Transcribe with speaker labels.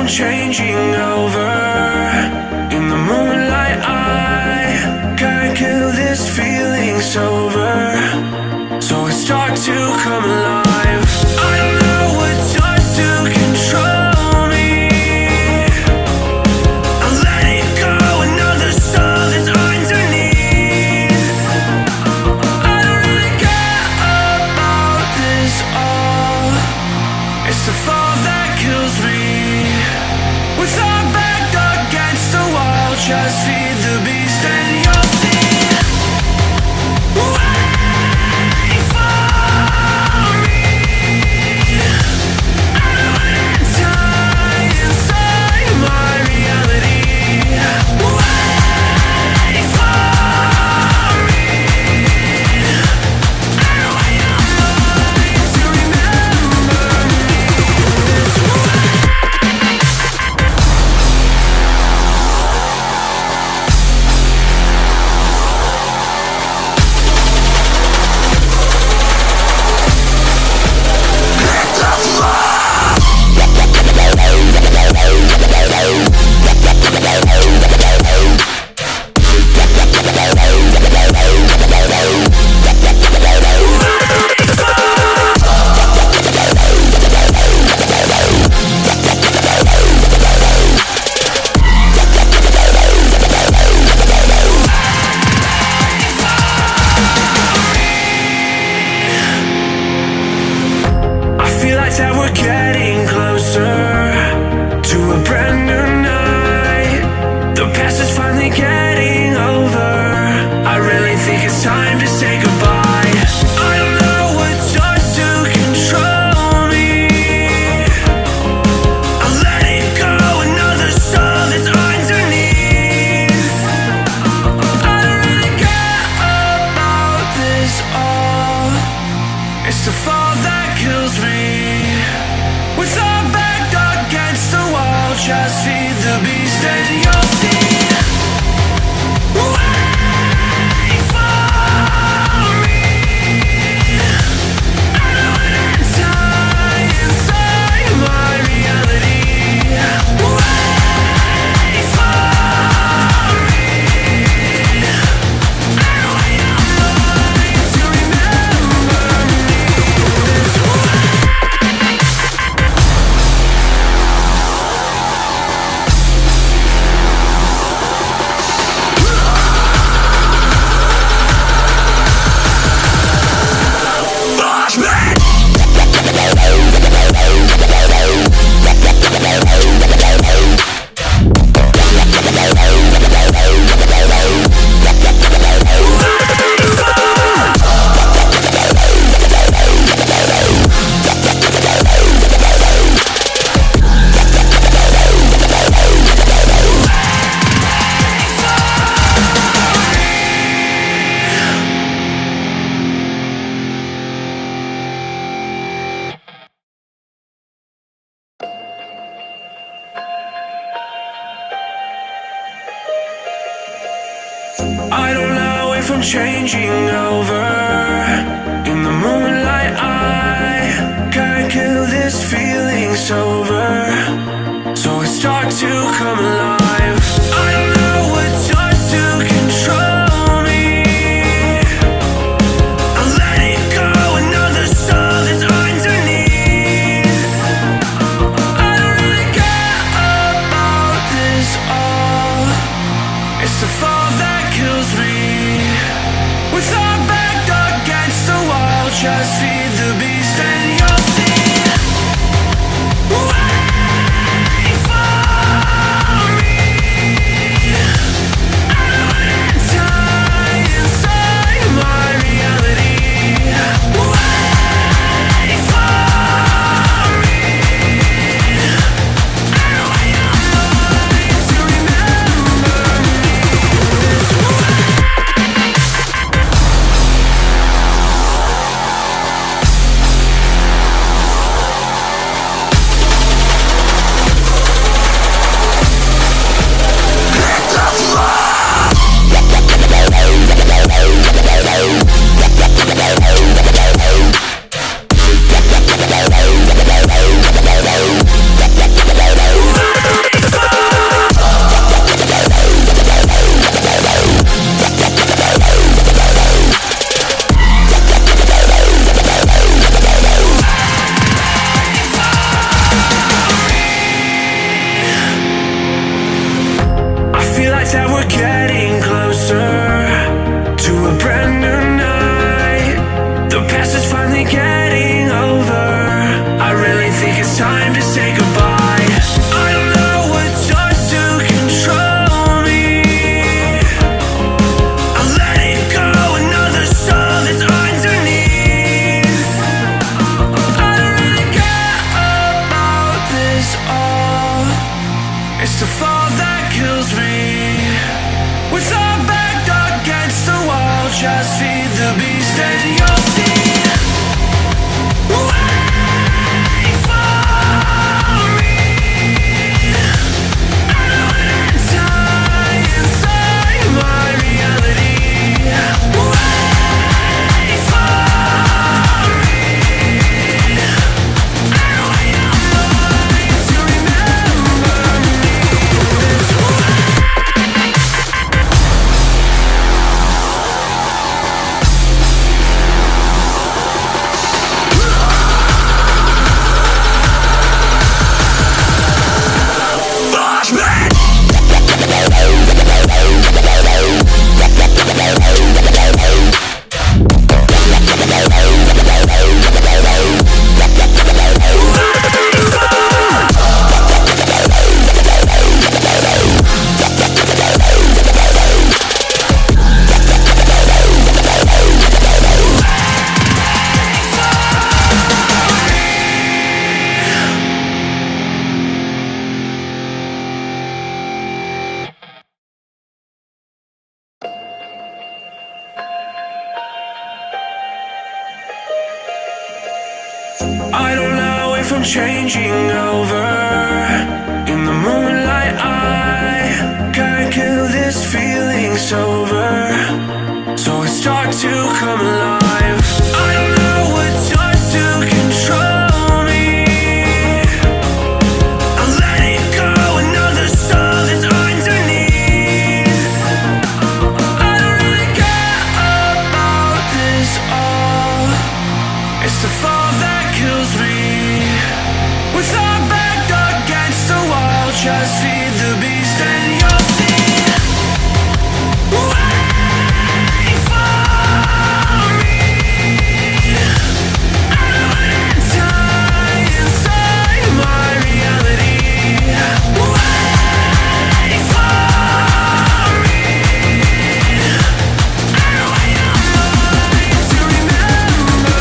Speaker 1: I'm changing over. In the moonlight I can't kill this feeling sober, so I start to come alive. I don't know what starts to control me. I let it go, another soul that's underneath. I don't really care about this all. It's the fall that kills me. With our back against the wall, just feed the beast and you'll see. Wait for me. I don't wanna die inside my reality. Wait for me. I don't want your mind to remember me. That we're getting closer to a brand new night. The past is finally getting over. I really think it's time to say goodbye. I don't know what starts to control me. I let it go, another soul that's underneath. I don't really care about this all. It's the fall that kills me. With our back against the wall, just feed the beast and you'll see. Wait for me. I don't wanna die inside my reality. Wait for me. I don't want your mind to remember me. I don't know if I'm changing over. In the moonlight I can't kill this feeling sober, so I start to come alive. I don't know what starts to control me. I let it go, another soul that's underneath. I don't really care about this all. It's the fall that kills me. With our back against the wall, just feed the beast and you'll see. Wait for me. I don't wanna die inside my reality. Wait for me. I don't want your mind to remember me. the beast, then you'll see. Wait for me. I don't wanna die inside my reality. Wait for me. I don't want your mind to remember me this way. I don't know if I'm changing over. In the moonlight I can't kill this feeling sober. So I start to come alive.